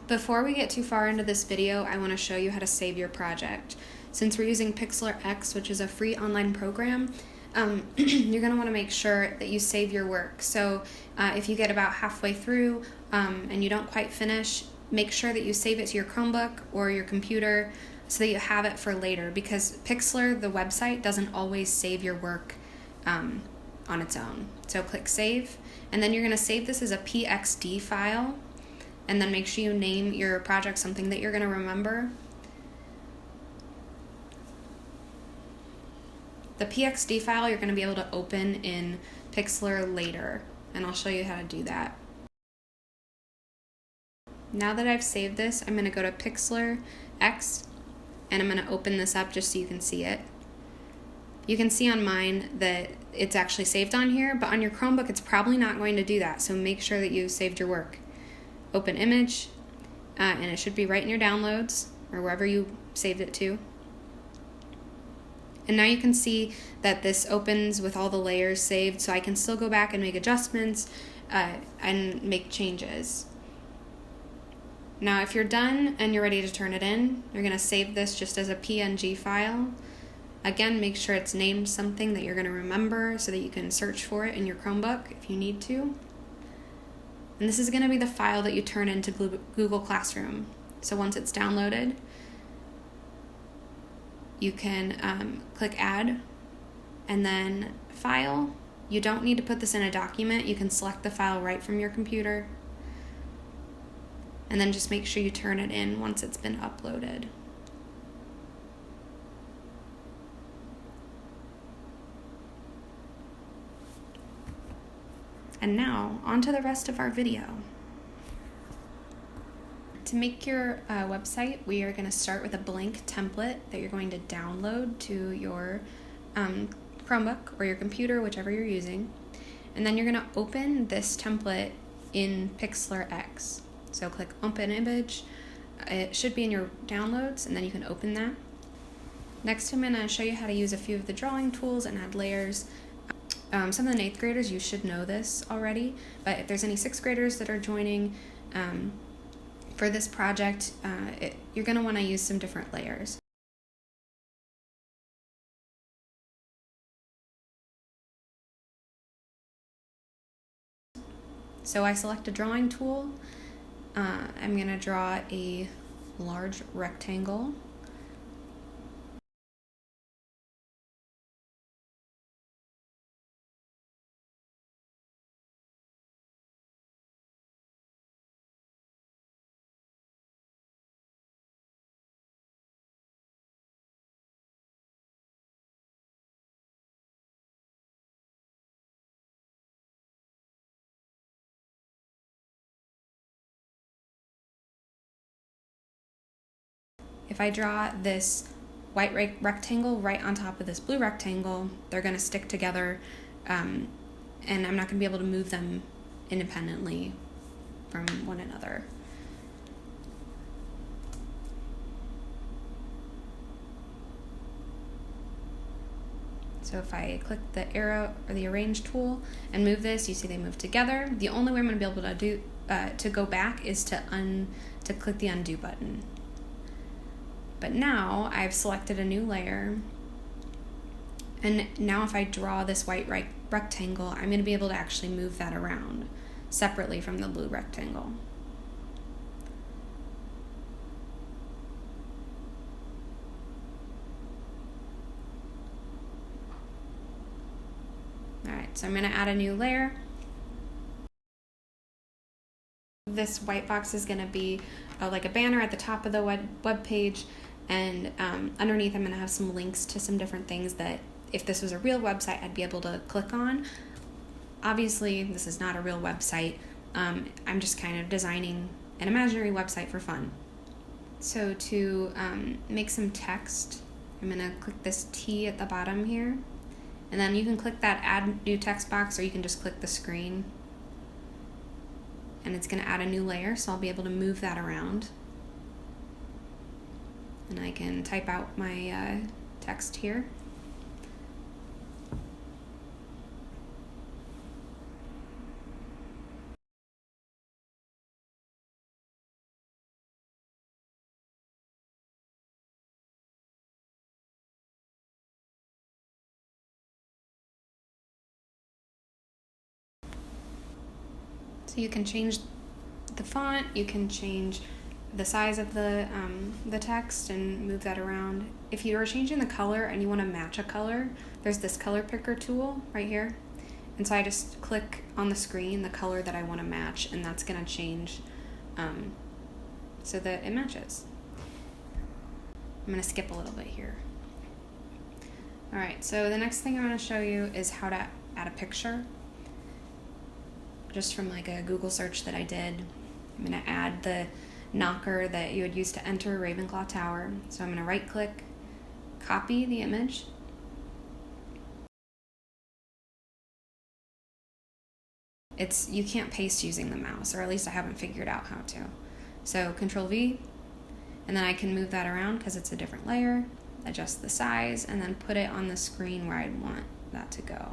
Before we get too far into this video, I want to show you how to save your project. Since we're using Pixlr X, which is a free online program, you're going to want to make sure that you save your work. So if you get about halfway through and you don't quite finish, make sure that you save it to your Chromebook or your computer so that you have it for later, because Pixlr, the website, doesn't always save your work on its own. So click Save, and then you're going to save this as a PXD file, and then make sure you name your project something that you're going to remember. The PXD file you're going to be able to open in Pixlr later, and I'll show you how to do that. Now that I've saved this, I'm going to go to Pixlr X, and I'm going to open this up just so you can see it. You can see on mine that it's actually saved on here, but on your Chromebook it's probably not going to do that, so make sure that you saved your work. Open image, and it should be right in your downloads or wherever you saved it to. And now you can see that this opens with all the layers saved, so I can still go back and make adjustments and make changes. Now if you're done and you're ready to turn it in, you're going to save this just as a PNG file. Again, make sure it's named something that you're going to remember so that you can search for it in your Chromebook if you need to. And this is going to be the file that you turn into Google Classroom. So once it's downloaded, you can click Add, and then File. You don't need to put this in a document. You can select the file right from your computer, and then just make sure you turn it in once it's been uploaded. And now, on to the rest of our video. To make your website, we are going to start with a blank template that you're going to download to your Chromebook or your computer, whichever you're using. And then you're going to open this template in Pixlr X. So click Open Image. It should be in your downloads, and then you can open that. Next, I'm going to show you how to use a few of the drawing tools and add layers. Some of the 8th graders, you should know this already, but if there's any 6th graders that are joining for this project, you're going to want to use some different layers. So I select a drawing tool. I'm going to draw a large rectangle. If I draw this white rectangle right on top of this blue rectangle, they're going to stick together, and I'm not going to be able to move them independently from one another. So if I click the arrow or the arrange tool and move this, you see they move together. The only way I'm going to be able to do to go back is to click the undo button. But now I've selected a new layer, and now if I draw this white rectangle, I'm going to be able to actually move that around separately from the blue rectangle. Alright, so I'm going to add a new layer. This white box is going to be like a banner at the top of the web page, and underneath I'm going to have some links to some different things that if this was a real website I'd be able to click on. Obviously this is not a real website. I'm just kind of designing an imaginary website for fun. So to make some text, I'm going to click this T at the bottom here, and then you can click that add new text box, or you can just click the screen. And it's going to add a new layer, so I'll be able to move that around. And I can type out my text here. So you can change the font, you can change the size of the text and move that around. If you are changing the color and you want to match a color, there's this color picker tool right here. And so I just click on the screen the color that I want to match, and that's going to change so that it matches. I'm going to skip a little bit here. All right, so the next thing I'm going to show you is how to add a picture. Just from like a Google search that I did, I'm going to add the knocker that you would use to enter Ravenclaw Tower. So I'm going to right click, copy the image. You can't paste using the mouse, or at least I haven't figured out how to. So Control V, and then I can move that around because it's a different layer, adjust the size, and then put it on the screen where I'd want that to go.